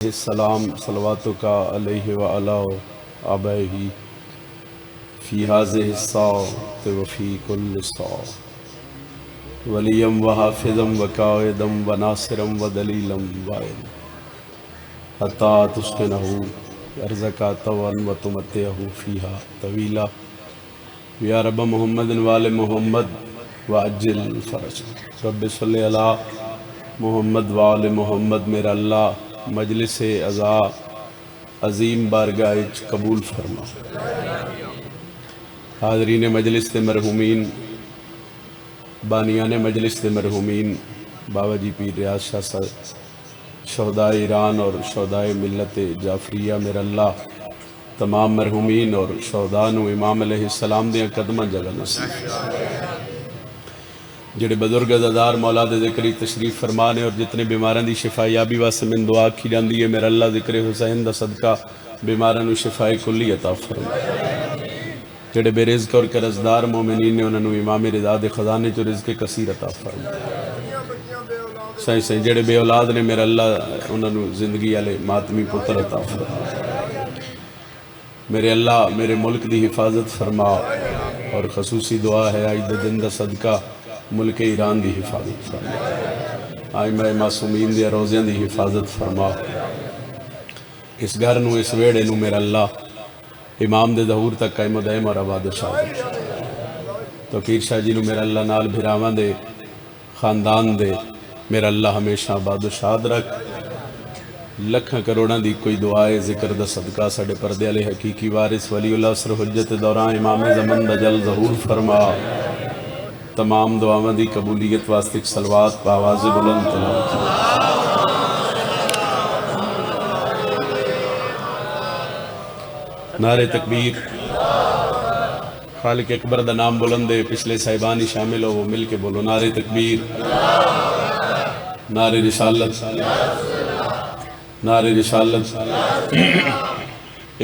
السلام صلواتک علیہ وعلا آبائہ فی هذه الساعۃ وفی کل ساعۃ ولیم وحافظا وقائدا وناصرا ودلیلا وائلا حتی تسکنہ ارضک طوعا وتمتعہ فیہا طویلا یا رب محمد وآل محمد وعجل فرج رب صلی علی محمد وآل محمد میرا اللہ مجلس عزا عظیم بارگاہ قبول فرما۔ حاضرین مجلس تے مرحومین، بانیان مجلس تے مرحومین، بابا جی پیر ریاض شاہ صاحب، شہداء ایران اور شہداء ملت جعفریہ، میرا اللہ تمام مرحومین اور شہداء نو امام علیہ السلام دیا قدمہ جگہ نصیب جڑے بزرگ عزادار مولا دے ذکری تشریف فرمانے اور جتنے بیماران دی شفائی یابی واسطے من دعا کی جاندی ہے، میرا اللہ ذکر حسین دا صدقہ بیماران نو شفائی کلی عطا فرما۔ جڑے بے رزق اور قرضدار مومنین نے انہوں امام رضا دے خزانے جو رزق کثیر عطا فرما۔ صحیح صحیح جڑے بے اولاد نے میرا اللہ انہوں زندگی والے ماتمی پتر عطا فرما۔ میرے اللہ میرے ملک دی حفاظت فرما، اور خصوصی دعا ہے آج دن دا صدقہ ملک ایران دی حفاظت فرما، آئمہ معصومین دی روزیاں دی حفاظت فرما۔ اس گھر نو اس ویڑے نو میرا اللہ امام دے ظہور تک قائم و دائم اور آباد و شاد۔ تو پیر شاہ جی نو میرا اللہ نال بھراواں دے خاندان دے میرا اللہ ہمیشہ آباد و شاد رکھ۔ لکھاں کروڑاں دی کوئی دعائے ذکر دا صدقہ ساڑے پردے علیہ حقیقی وارث ولی اللہ سر حجت دوران امام زمن دا جل ظہور فرما۔ تمام دعاواں دی قبولیت واسطے صلوات بآواز بلند تلاوت۔ نعرہ تکبیر، خالق اکبر دا نام بلندے، پچھلے صاحبانی شامل ہو وہ مل کے بولو نعرہ تکبیر، نعرہ رسالت، نعرہ رسالت۔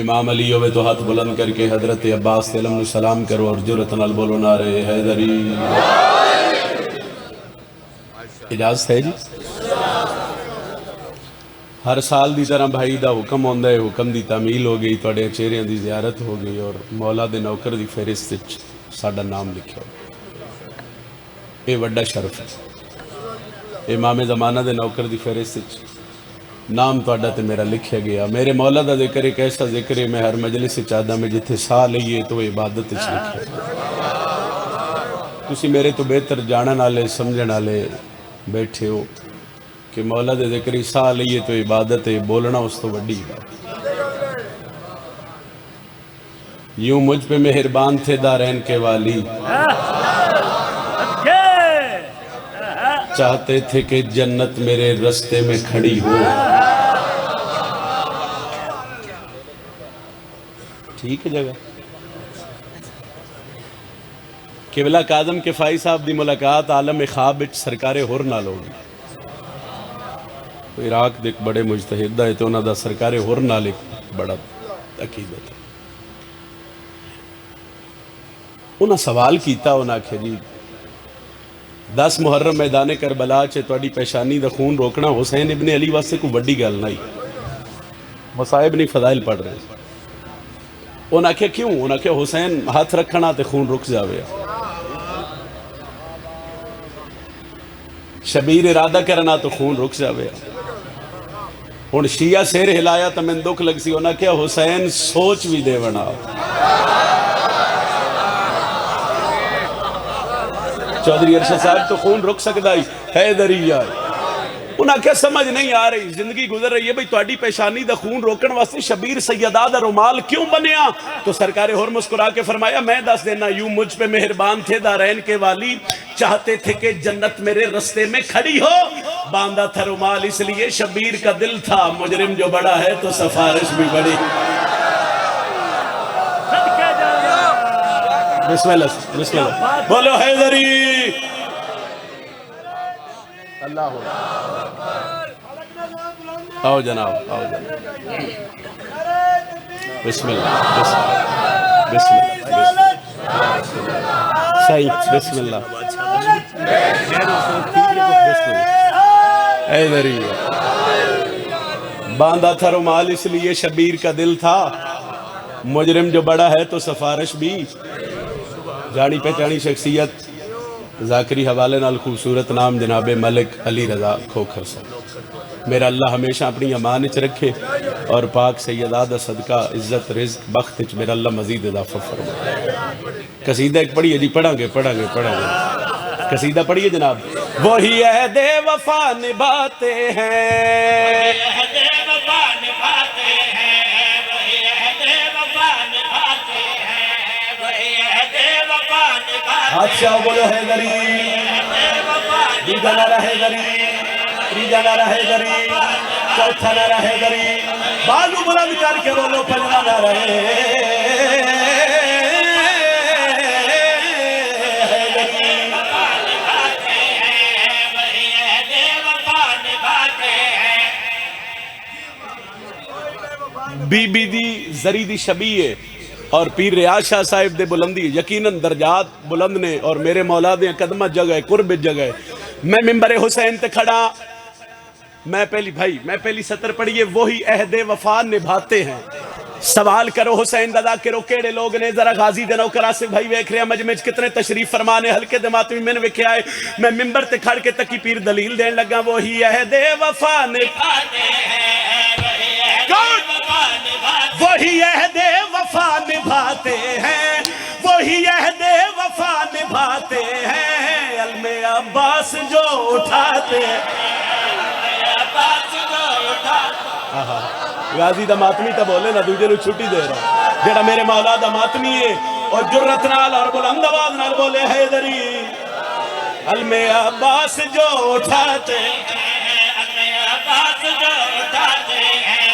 امام علی ہوئے تو ہاتھ بلند کر کے حضرت عباس علم نو سلام کرو اور جرأت نال بولو نعرہ حیدری۔ اجازت ہے جی؟ ہر سال دی طرح بھائی دا حکم ہوندہ ہے، حکم دی تعمیل ہو گئی، توڑے چہریاں دی زیارت ہو گئی، اور مولا دے نوکر دی فہرست وچ ساڈا نام لکھا ہو۔ یہ وڈا شرف ہے، امام زمانہ دے نوکر دی فہرست وچ نام توڑا تے میرا لکھیا گیا۔ میرے مولا دا ذکر ایک ایسا ذکر ہے، میں ہر مجلس چاہدہ میں جتھے ساہ لئیے تو عبادت اچھ لکھیا۔ تسی میرے تو بہتر جانن والے سمجھن والے بیٹھے ہو کہ مولا دے ذکری ساہ لئیے تو عبادت ہے، بولنا اس تو وڈی عبادت۔ یوں مجھ پہ مہربان تھے دارین کے والی، چاہتے تھے کہ جنت میرے رستے میں کھڑی ہو۔ ٹھیک ہے جگہ قبلہ کاظم کفائی صاحب دی ملاقات عالم خواب وچ سرکار ہور نال ہوگی۔ عراق دے ایک بڑے مجتہد ہے تو انہاں دا سرکار ہور نال ایک بڑا عقیدت ہے۔ انہاں سوال کیتا، انہاں کہ جی 10 محرم میدان کربلا چھے توڑی پیشانی دا خون روکنا حسین ابن علی واسطے کو وڈی گل نہیں، مصائب نہیں فضائل پڑھ رہے۔ انہاں کہ کیوں؟ انہاں کہ حسین ہاتھ رکھنا تے خون رک جاوے، شبیر ارادہ کرنا تو خون رک جاوے۔ ان شیعہ سیر ہلایا تو من دکھ لگ سی، انہاں کہ حسین سوچ بھی دے بنا۔ چودھری ارشد صاحب تو خون رک سکتا ہی، حیدری آئی۔ انہاں کیا سمجھ نہیں آ رہی، زندگی گزر رہی ہے بھئی توڑی پیشانی دا خون روکن واسطے شبیر سیدہ دا رومال کیوں بنیا؟ تو سرکار ہور مسکرا کے فرمایا میں دس دینا، یوں مجھ پہ مہربان تھے دارین کے والی، چاہتے تھے کہ جنت میرے رستے میں کھڑی ہو، باندھا تھا رومال اس لیے شبیر کا دل تھا، مجرم جو بڑا ہے تو سفارش بھی بڑی۔ بسم اللہ بسم اللہ بولو حیدری اللہ ہو۔ آؤ جناب آؤ جناب، بسم اللہ بسم اللہ صحیح بسم اللہ حیدری باندھا تھا رومال اس لیے شبیر کا دل تھا، مجرم جو بڑا ہے تو سفارش بھی. جانی پہچانی شخصیت ذاکری حوالے نال خوبصورت نام جناب ملک علی رضا کھوکھر صاحب. میرا اللہ ہمیشہ اپنی امان وچ رکھے اور پاک سیدہ دا صدقہ عزت رزق بخت وچ میرا اللہ مزید اضافہ فرمائے. قصیدہ ایک پڑھیے جی، پڑھاں گے قصیدہ پڑھیے جناب. وہی عہد وفا نبھاتے ہیں، اچھا بولو حیدری، دیدہ نعرہ حیدری، تیجا نعرہ حیدری، چوتھا نعرہ حیدری، بالو بلند کر کے بولو پنجواں نعرہ حیدری. بی بی دی زری دی شبیہ اور پیر ریاض شاہ صاحب دے بلندی یقیناً درجات بلند نے اور میرے مولا دے قدمہ جگہ قرب جگہ. میں ممبر حسین تے کھڑا، میں پہلی سطر پڑھیے. وہی عہد وفا نبھاتے ہیں. سوال کرو حسین دادا کرو کیڑے لوگ نے، ذرا غازی دے نوکر آصف بھائی ویکھ رہے ہیں مجمع وچ کتنے تشریف فرمانے ہلکے دے ماتمی میں نے ویکھیا ہے. میں ممبر تے کھڑ کے تکی پیر دلیل دین لگا. وہی عہد وفا نبھاتے ہیں، وہی عہد وفا نبھاتے ہیں، وہی عہد وفا نبھاتے ہیں. علم عباس جو اٹھاتے ہیں. غازی دا ماتمی تا بولے نا دوجے نو چھٹی دے رہا جڑا میرے مولا دا ماتمی ہے اور جرت نال اور بلند آواز نال بولے حیدری. علم عباس جو اٹھاتے ہیں، علم عباس جو اٹھاتے ہیں،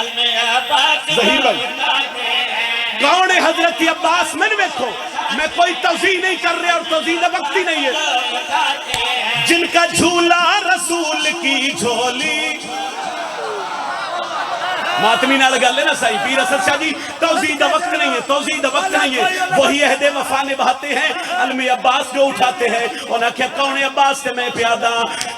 علم عباس ظہیر بھائی کون ہے حضرت عباس؟ میں نے دیکھو میں کوئی توضیح نہیں کر رہے اور توضیح کا وقت ہی نہیں ہے. جن کا جھولا رسول کی جھولی، ماتمی نہ لگا لینا صحیح پیر اسد شاہ جی. توضیح دا وقت نہیں ہے وہی عہد وفا نبھاتے ہیں. علم عباس جو اٹھاتے ہیں انہاں کیا کون ہے عباس سے میں پیادا.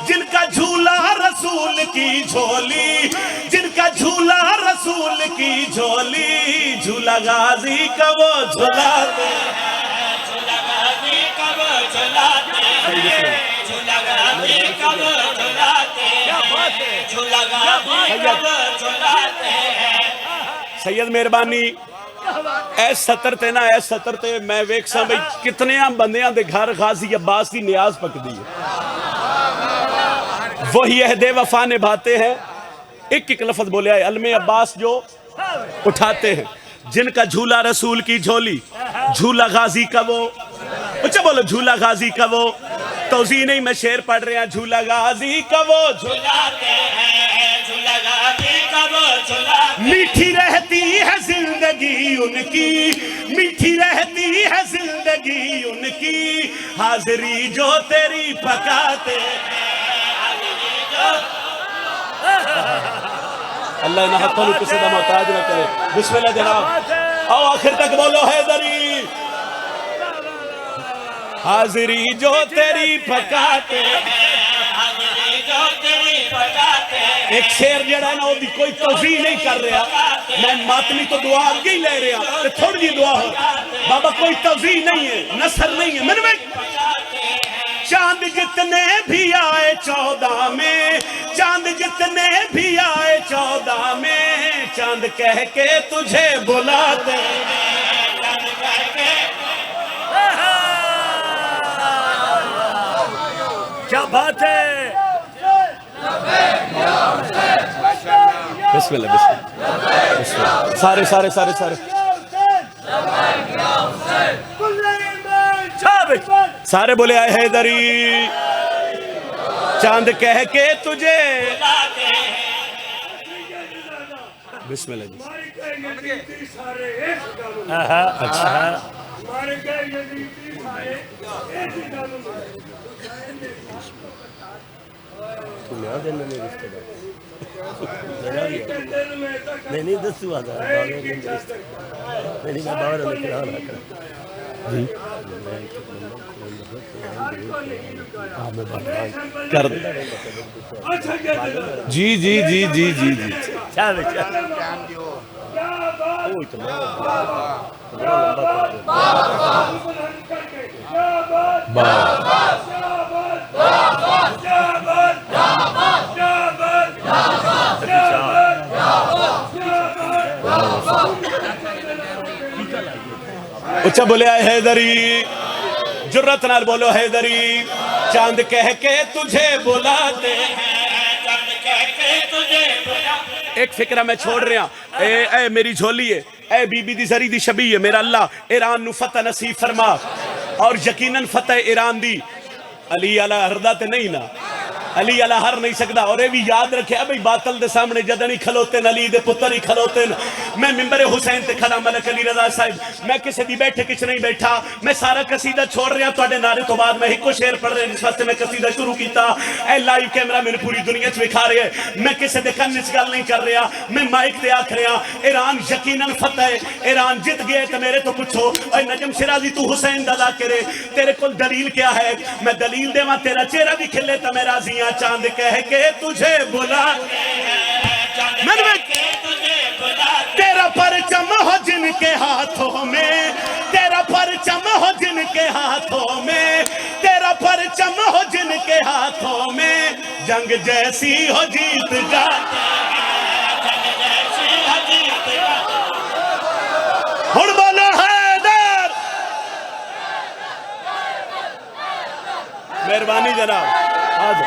جن کا جھولا رسول کی جھولی، جن کا جھولا رسول کی جھولی، جھولا غازی کا وہ جھولاتے ہیں، جھولا غازی کا وہ جھولاتے ہیں، جھولا غازی کا وہ جھولاتے ہیں، جھولا غازی کا وہ جھولاتے ہیں. سید مہربانی ایس سطر تے نا ایس سطر تے میں ویک سا بھئی کتنے بندیاں دے گھر غازی عباس دی نیاز پک دی ہے. وہی عہد وفا نبھاتے ہیں. ایک لفظ بولے آئے علم عباس جو اٹھاتے ہیں. جن کا جھولا رسول کی جھولی، جھولا غازی کا وہ، اچھا بولو جھولا غازی کا وہ. توضیح نہیں میں شعر پڑھ رہے ہیں. جھولا غازی کا وہ جھولاتے ہیں، جھولا غازی کا وہ جھولاتے ہیں. میٹھی رہتی ہے زندگی ان کی، میٹھی رہتی ہے زندگی ان کی، حاضری جو تیری پکاتے ہیں. اللہ انہا حقا کسی دا محتاج نہ کرے. بسم اللہ جناب آؤ آخر تک بولو حیدری. حاضری جو تیری پکاتے ہیں، حاضری جو تیری پکاتے ہیں. ایک شعر جڑا ہے نا وہ بھی کوئی توضیح نہیں کر رہا، میں ماتمی تو دعا آگے ہی لے رہا کہ تھوڑی جی دعا ہو بابا. کوئی توضیح نہیں ہے، نثر نہیں ہے. میں نے چاند جتنے بھی آئے 14 میں، چاند جتنے بھی آئے 14 میں، چاند کہہ کے تجھے بلاتے ہیں، چاند کہہ کے. کیا بات ہے. بسم اللہ بسم اللہ. سارے سارے سارے سارے سارے بولے آئے حیدری. چاند کہہ کے تجھے بسم اللہ جی. اچھا نہیں دسو آدھا نہیں میں باہر نکلانا کرا جی ہاں میں بات کر دیں جی جی جی جی جی جی اچھا بولے آئے حیدری جرت نال بولو حیدری چاند کہہ کے تجھے بلاتے ایک فکرہ میں چھوڑ رہا اے میری جھولی ہے اے بی بی دی زری دی شبی ہے میرا اللہ ایران نو فتح نصیب فرما اور یقیناً فتح ایران دی علی علی ہردہ تے نہیں نا علی علی ہر نہیں سکتا اور یہ بھی یاد رکھے ابھی باطل دے سامنے جدن ہی کھلوتے ہیں علی دے پتر ہی کھلوتے ہیں میں ممبر حسین تے کھلا ملک علی رضا صاحب میں کسی دی بیٹھے کچھ نہیں بیٹھا میں سارا قصیدہ چھوڑ رہا توڑے نعرے تو بعد میں ہی کو شعر پڑھ رہے ہیں جس وقت میں قصیدہ شروع کیتا اے لائیو کیمرہ میں پوری دنیا چ دکھا رہے ہیں میں کسی دے کن اس گل نہیں کر رہا میں مائک تے آکھ رہا ایران یقیناً فتح ہے ایران جت گئے تو میرے تو پوچھو اے نجم شرازی تو حسین دا کرے تیرے کو دلیل کیا ہے میں دلیل دے ماں تیرا چہرہ بھی کھلے تا میرا زیاں چاند کہہ کہ تجھے بلا تیرا پرچم ہو جن کے ہاتھوں میں تیرا پرچم ہو جن کے ہاتھوں میں تیرا پرچم ہو جن کے ہاتھوں میں جنگ جیسی ہو جیت جاتے ہن بولو حیدر مہربانی جناب آج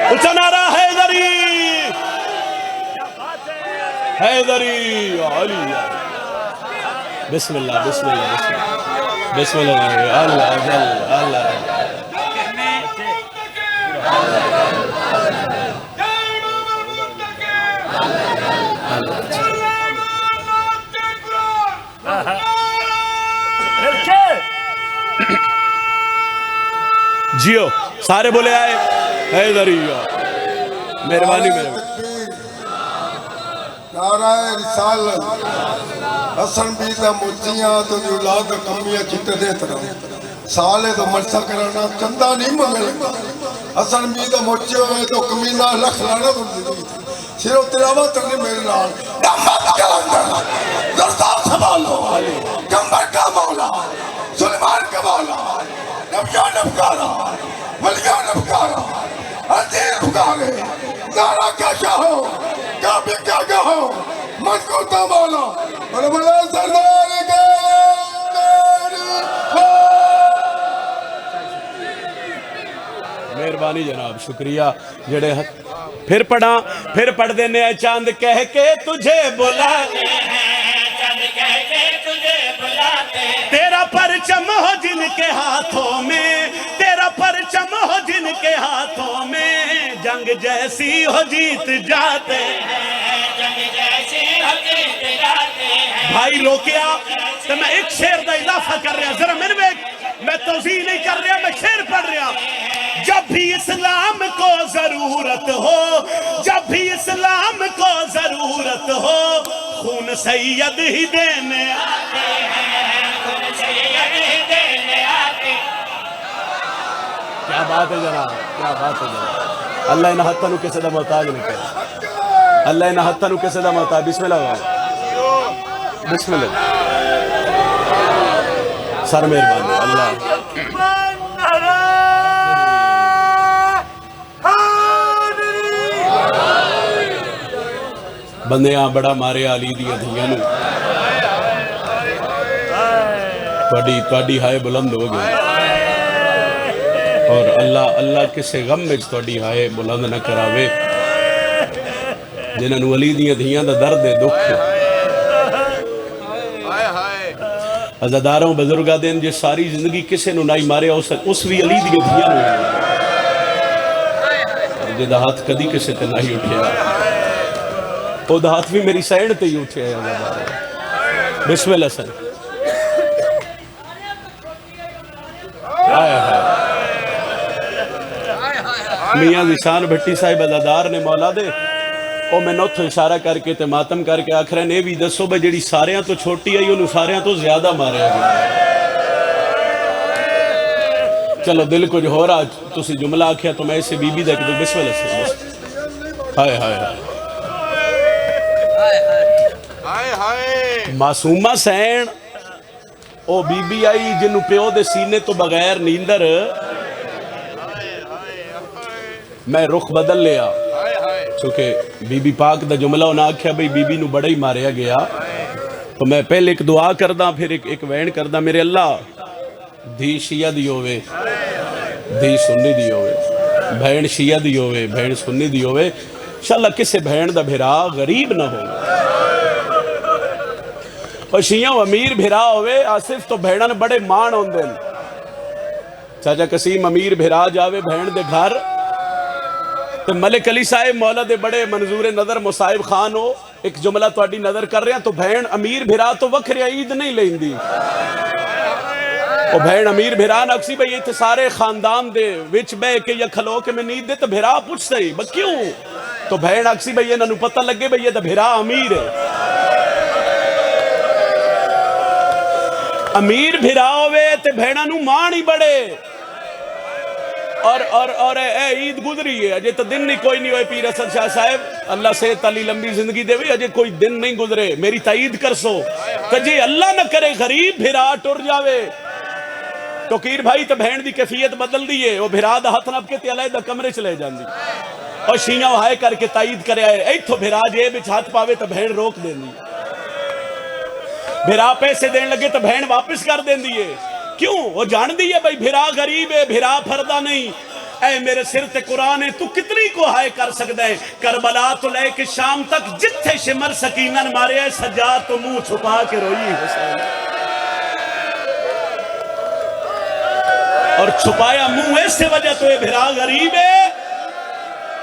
اچھا نعرہ حیدری حیدری علی بسم اللہ بسم اللہ بسم اللہ اللہ جل اللہ جیو سارے بولے آئے حیدری مہربانی نعرہ رسالت حسن بھی دا مجھیاں تو جو اولاد کمیاں چھتے دیت رہا سالے تو مرسا کرانا چندہ نہیں مگل حسن بھی دا مجھے ہوئے تو کمینہ لکھ لانا تو دیدی سیرو تلاوہ تکنے میرے نال نمت کلندر درستان سبالو کمبر کا مولا سلیمان کا مولا نبیان نبکارا ولیان نبکارا عزیر بکارے نعرہ کا شاہو کعبے کیا کہو من کو تا مولا بڑا بڑا سردار کے مہربانی جناب شکریہ جڑے پھر پڑھا پھر پڑھ دینے ہیں چاند کہہ کے تجھے بلاتے تیرا پرچم ہو جن کے ہاتھوں میں تیرا پرچم ہو جن کے ہاتھوں میں جنگ جیسی ہو جیت جاتے بھائی روکیا تو میں ایک شعر دا اضافہ کر رہا ذرا میں توضیح نہیں کر رہا میں شعر پڑھ رہا جب بھی اسلام کو ضرورت ہو جب بھی اسلام کو ضرورت ہو خون سید ہی دینے آتے ہیں خون سید ہی دینے آتے کیا بات ہے جناب کیا بات ہے جناب اللہ انہا حتنو کسے دا محتاج نہیں کرے اللہ انہا حتنو کسے دا محتاج بسم اللہ بسم اللہ سر مہربانی اللہ بندیاں بڑا مارے علی دیا دھیاں نو توڑی ہائے بلند ہو گئے اور اللہ کسے غم میں توڑی ہائے بلند نہ کراوے جنہاں نو علی دیا دھیاں دا درد دکھ عزاداروں بزرگاں دین جے ساری زندگی کسے نو نائی مارے اس بھی علی دیا دھیاں نو جے دا ہاتھ کدی کسے تے نائی اٹھیا وہ دا ہاتھ بھی میری سائیڈ تے ہی اٹھیا ہے بسم اللہ سر میاں ذیشان بھٹی صاحب عزادار نے مولا دے وہ مینوں اتوں اشارہ کر کے تے ماتم کر کے آخر نے بھی دسو بھائی جیڑی ساریاں تو چھوٹی آئی انہوں ساریاں تو زیادہ ماریا گیا. چلو دل کچھ ہو رہا تسی جملہ آکھیا تو میں اسے بی بی دے کے دو بسم اللہ سے. ہائے ہائے ہائے معصومہ سین او بی بی آئی جنہوں پیو دے سینے تو بغیر نیندر میں رخ بدل لیا چونکہ بی بی پاک دا جملہ انہاں آکھیا بھئی بی بی نو بڑا ہی ماریا گیا تو میں پہلے ایک دعا کردہ پھر ایک وین کردہ میرے اللہ دھی شیعہ دی ہوئے دھی سنی دی ہوئے بہن شیعہ دی ہوئے بہن سنی دی ہوئے انشاءاللہ کسے بہن دا بھرا غریب نہ ہو اور شیعہ و امیر بھرا ہوئے آصف تو بہنن بڑے مان ہوں دن چاچا قسیم امیر بھرا جاوے بہن دے گھر تو ملک علی صاحب مولا دے بڑے منظور نظر مصائب خان ہو ایک جملہ تو اڈی نظر کر رہے ہیں تو بہن امیر بھرا تو وکھرے عید نہیں لیں دی وہ بہن امیر بھرا نکسی بھئی یہ تھے سارے خاندان دے وچ بے کے یا کھلو کے میں نیند دے تو بھرا پوچھ سہی بس کیوں تو بہن اکسی بھئی یہ ننو پتہ لگے بھئی یہ تو بھرا امیر ہے امیر بھرا ہوئے تے بہنہ نو مان ہی بڑے اور اے عید گزری ہے اجے تو دن نہیں کوئی نہیں ہوئے پیر حسن شاہ صاحب اللہ سے تلی لمبی زندگی دے ہوئی اجے کوئی دن نہیں گزرے میری تائید کر سو کہ اللہ نہ کرے غریب بھرا ٹر جاوے تو کیر بھائی تو بہن دی کیفیت بدل دیئے وہ بھرا دا ہاتھ نب کے تے علیہ دا کمرے چلے جان دی اور شیعہ ہائے کر کے تائید کرے آئے اے تو بھرا جے بچ ہاتھ پاوے تو بہن روک دیں دی بھرا پیسے دین لگے تو بہن واپس کر دیں دیئے کیوں وہ جان دیئے بھائی بھرا غریب ہے بھرا پھردہ نہیں اے میرے سر تے قرآن ہے تو کتنی کو ہائے کر سکتا ہے کربلا تو لے کے شام تک جتھے شمر سکینن مارے ہے سجاد تو منہ چھپا کے روئی حسین اور چھپایا منہ ایسے وجہ تو یہ بھرا غریب ہے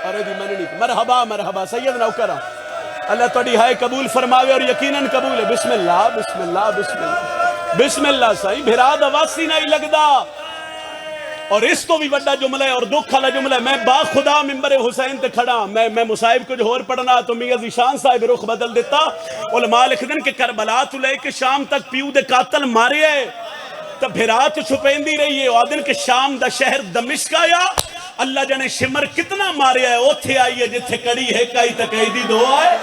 ارے دی مننی مرحبا مرحبا سید نوکرہ اللہ توڑی ہائے قبول فرماوے اور یقیناً قبول ہے بسم اللہ بسم اللہ بسم اللہ بسم اللہ صحیح بھرا دواسی نہیں لگدا اور اس تو بھی بڑا جملہ ہے اور دکھ والا جملہ ہے میں با خدا ممبر حسین تے کھڑا میں مصائب کچھ اور پڑھنا تو میاں ذیشان صاحب رخ بدل دیتا علماء لکھ دن کہ کربلا تو لے کے شام تک پیو دے قاتل مارے ہے تو بھرا تو چھپین دی رہی ہے آدن کہ شام دا شہر دمشق آیا اللہ جانے شمر کتنا مارے ہے اوتھے آئی ہے جتھے کڑی ہے کائی تقیدی دو آئے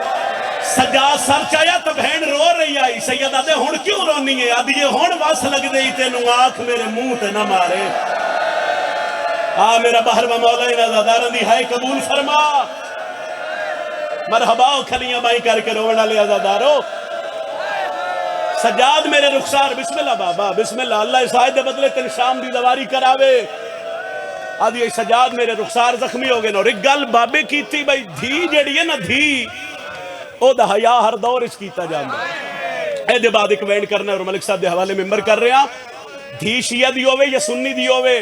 سجا سر چایا تو بہن رو رہی آئی سید آدھے ہون کیوں رونی ہے آدھے یہ ہون واس لگ دے تینوں آنکھ میرے منہ تے نہ مارے میرا بہر و مولا نازادارن دی ہائے قبول فرما مرحبا کھلیاں بائی کر کے رونا لے آزادارو سجاد میرے رخسار بسم اللہ بابا بسم اللہ اللہ اسائے دے بدلے تن شام دی دواری کراوے آدھی یہ سجاد میرے رخسار زخمی ہو گئے نا اور ایک گل بابے کی تھی بھائی دھی جڑی ہے نا دھی او دا حیاء ہر دور اس کیتا جاندہ اے دے بعد ایک وین کرنا اور ملک صاحب دے حوالے ممبر کر رہے ہیں دھی شیعہ دی ہوئے یا سنی دی ہوئے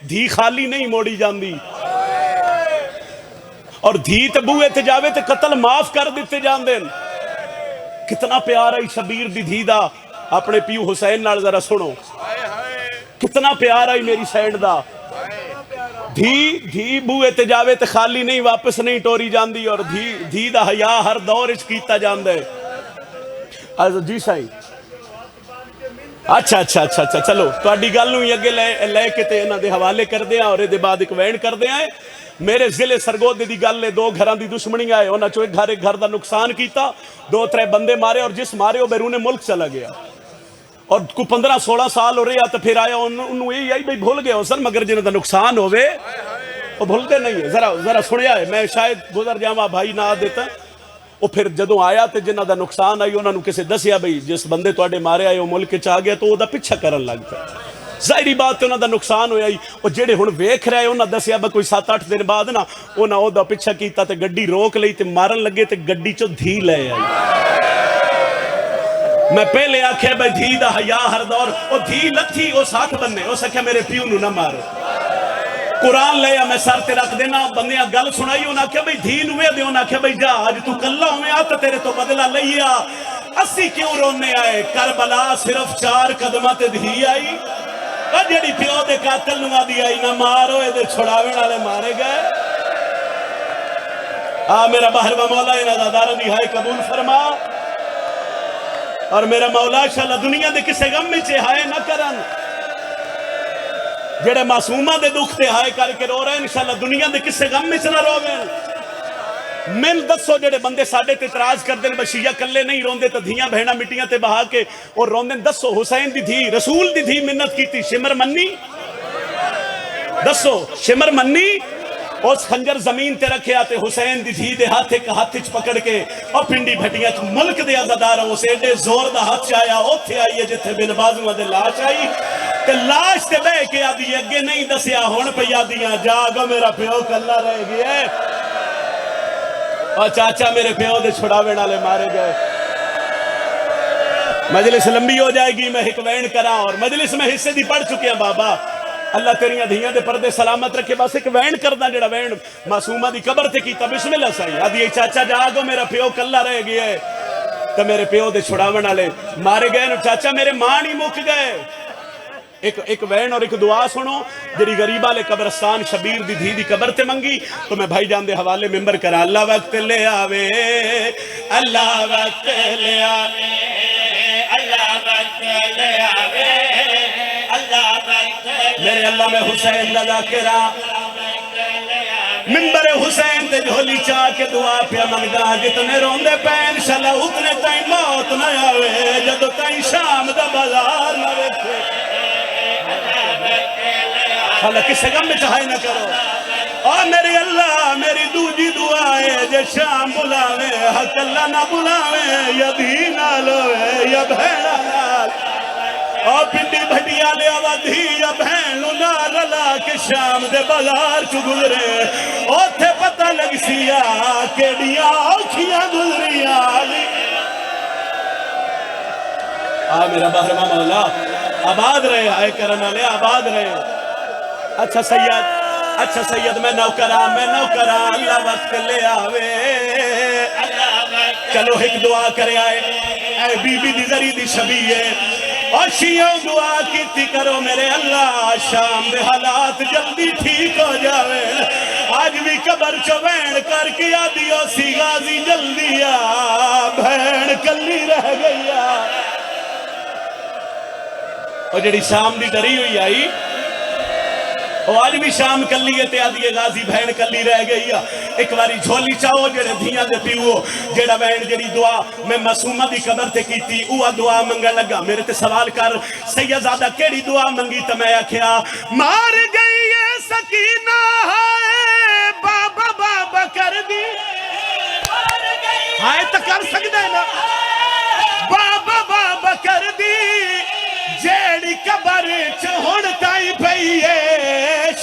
دھی خالی نہیں موڑی جاندی اور دھی تے بوئے تے جاوے تے قتل معاف کر دیتے جاندے کتنا پیار آئی شبیر دی دھی دا اپنے پیو حسین نال ذرا سنو کتنا پیار آئی میری سینڈ دا دھی بوئے تے جاوے تے خالی نہیں واپس نہیں ٹوری جاندی اور دھی دا حیاء ہر دور اچ کیتا جاندے جی سائی اچھا چلو تو اڈی گل ہوئی اگے لے کے تے انہاں دے حوالے کر دیا اور دے بعد ایک وین کر دیا ہے میرے ضلع سرگود دی گل نے دو گھران دی دشمنی آئے انہاں چو ایک گھر دا نقصان کیتا 2-3 بندے مارے اور جس مارے وہ بیرون ملک چلا گیا اور کو 15-16 سال ہو رہے تو پھر آیا انہوں یہی آئی بھئی بھول گئے ہو سر مگر جنہوں دا نقصان ہوئے وہ بھولتے نہیں ہے ذرا سنیا ہے میں شاید گزر جاواں بھائی نہ دیتا وہ پھر جدوں آیا تے جنہ دا نقصان آئی انہوں کسے دسیا بھئی جس بندے توڑے مارے آئے وہ ملک چاہ گیا تو وہ دا پچھا کرن لگتا ظاہری بات انہوں دا نقصان ہویا اور جیڑے ہن ویکھ رہے انہوں دسیا با کوئی 7-8 دن بعد نا انہوں وہ دا پچھا کیتا تے گڈی روک لئی تے مارن لگے تے گڈی چو دھی لے آئی میں پہلے آکھے بھئی دھی دا حیاء ہر دور وہ دھی لتھی وہ ساتھ بننے وہ سکھے میرے پیو نو نہ مارو قرآن لے میں سر تے رکھ دینا بندیاں گل سنائی انہاں کہا بھئی دھی نوے دے انہاں کہا بھئی جا آج تو کلہ ہوئے آتا تیرے تو بدلہ لئیا اسی کیوں رونے آئے کربلا صرف 4 قدمات دھی آئی جڑی پیو دے قاتل نوا دی آئی نہ مارو اے دے چھڑاوے نالے مارے گئے میرا باہر و مولا ان عزادارہ دی ہائے قبول فرما اور میرا مولا انشاءاللہ دنیا دے کسے غم میں ہائے نہ کرن جڑے معصومہ دے دکھ تے ہائے کر کے رو رہے ہیں انشاءاللہ دنیا دے کسے غم میں نہ روویں من دسو جڑے بندے ساڑھے تے اعتراض کر دیں بشیہ کلے نہیں روندے تا دھیاں بہنا مٹیاں تے بہا کے اور روندے دسو حسین دی دھی رسول دی دھی منت کی تھی شمر منی دسو شمر منی اس خنجر زمین تے رکھے آتے حسین دی دھی دے ہاتھ ایک ہاتھ چ پکڑ کے اور پنڈی بھٹیاں چ ملک دے عزادار ہوں اسے ایڈے زور دا ہاتھ چایا اوتھے آئیے جتھے بن بازوں دے لاش آئی تے لاش تے بے کے آدھی اگے نہیں دسیا ہون پہ یادیاں جاگا میرا پیو کلہ رہ گیا ہے اور چاچا میرے پیو دے چھڑاوے نالے مارے گئے مجلس لمبی ہو جائے گی میں ایک وین کرا اور مجلس میں حصے دی پڑھ چکے ہیں بابا اللہ تیریاں دھیاں دے پردے سلامت رکھے بس ایک وین کردہ جڑا وین معصومہ دی قبر تے کیتا بسم اللہ صحیح آدھی چاچا جاگو میرا پیو کلہ رہ گیا ہے تو میرے پیو دے چھڑاوے نالے مارے گئے نو چاچا میرے ماں نہیں مک گئے ایک وین اور ایک دعا سنو جڑی غریبہ لے قبرستان شبیر دی دھی دی قبر تے منگی تو میں بھائی جان دے حوالے ممبر کرا اللہ وقت لے آوے اللہ وقت لے آوے اللہ وقت لے آوے اللہ وقت میرے اللہ میں حسین لگا کرا ممبر حسین تے جھولی چاہ کے دعا پیا منگا جتنے روندے پین شلا اتنے تائیں موت نہ آوے جدو تائیں شام دا بازار نہ ویکھے اللہ کسے غم میں چاہے نہ کرو اور میری اللہ میری دوجی دعائے جے شام بلاوے حق اللہ نہ بلاوے یا دھی نہ لوے یا بھیڑا نال اور پنڈی بھٹیا لے آوا دھی یا بھین نہ رلا کے شام دے بازار چو گزرے اور تھے پتہ لگ سیا کیڑیاں اوکھیاں گزریاں میرا بہرمہ مولا آباد رہے آئے کرنا لے آباد رہے اچھا سید میں نوکرہ اللہ وقت لے آوے چلو ایک دعا کرے آئے اے بی بی دی ذری دی شبیہ اور شیعوں دعا کیتی کرو میرے اللہ شام دے حالات جلدی ٹھیک ہو جاوے آج بھی قبر چوین کر کے آدیو سی غازی جلدی بھین کلی رہ گئی اور جڑی شام دی ڈری ہوئی آئی اور آج بھی شام کلی ہے تے آدھی غازی بہن کلی رہ گئی ایک باری جھولی چاہو جڑے دھیاں دے پیو جڑا بہن جڑی دعا میں معصومہ دی قبر تے کی تھی اوہ دعا منگا لگا میرے تے سوال کر سیدزادہ کیڑی دعا منگی تو میں آکھیا مار گئی ہے سکینہ ہائے بابا بابا کر دی ہائے تو کر سکتا ہے نا بابا بابا کر دی جیڑی قبر چہن تائی پئیے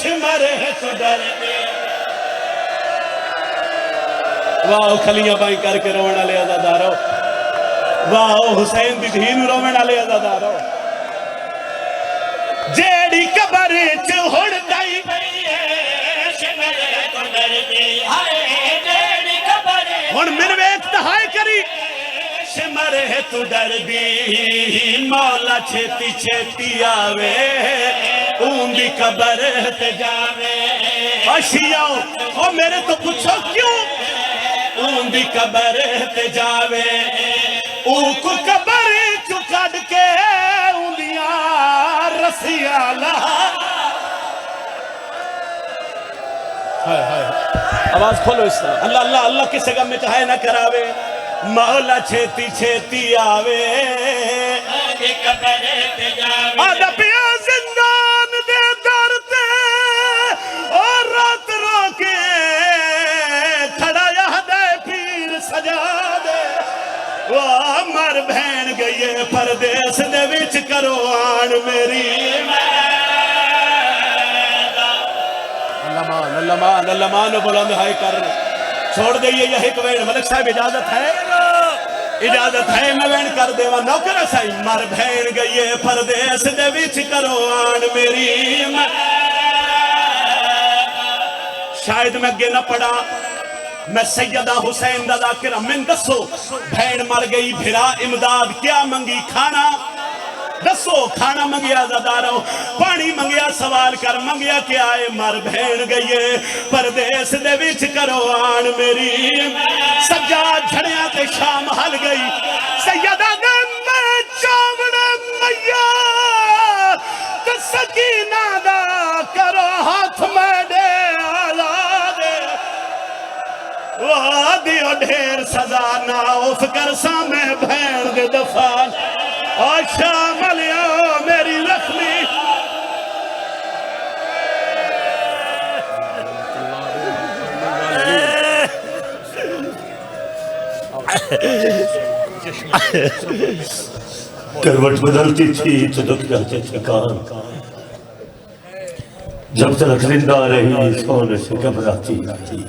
شمر ہے تو ڈر واہ کھلیاں بائی کر کے رونا لے عزادارو واہ حسین دی دھین رونا لے عزادارو جیڑی قبر چہن تائی پئیے شمر ہے تو ڈر جیڑی قبر ہن من ویکھ تہائی کری شمر ہے تو ڈر دی مولا چھیتی چھیتی آوے اون دی قبر تے جاوے اشیاؤ او میرے تو پوچھو کیوں اون دی قبر تے جاوے او کو قبر چکڑ کے اون دیا رسیاں لہا آواز کھولو اس طرح اللہ اللہ اللہ کسے غم میں چاہے نہ کراوے مولا چھیتی چھیتی آوے آدھا پیا زندان دے در تے اور رات رو کے کھڑا یہدے پیر سجا دے وہ مر بہن گئی پردیس دے وچ کرو آن میری اللہ مان بلند ہائے کر چھوڑ دئیے یہ ایک وین ملک صاحب اجازت ہے میں وین کر دے نوکر سائی مر بہن گئی پردیس دے وچ کرو آن میری شاید میں اگے نہ پڑا میں سیدہ حسین دا ذاکرہ من دسو بہن مر گئی بھرا امداد کیا منگی کھانا دسو کھانا منگیا زداروں پانی منگیا سوال کر منگیا کیا ہے مر بھین گئیے پردیس دے وچ کرو آن میری سجاد جھڑیاں تے شام حل گئی سیدہ نے میں چاوڑے میا تے سکینہ دا کرو ہاتھ میں دے آزادے دیو ڈھیر سزا ناؤف کر سامے بھین دے دفان اور شامل یو میری زخمی کروٹ بدلتی تھی تو دکھ جاتے تھے کان جب تک زندہ رہی سونے سے گھبراتی تھی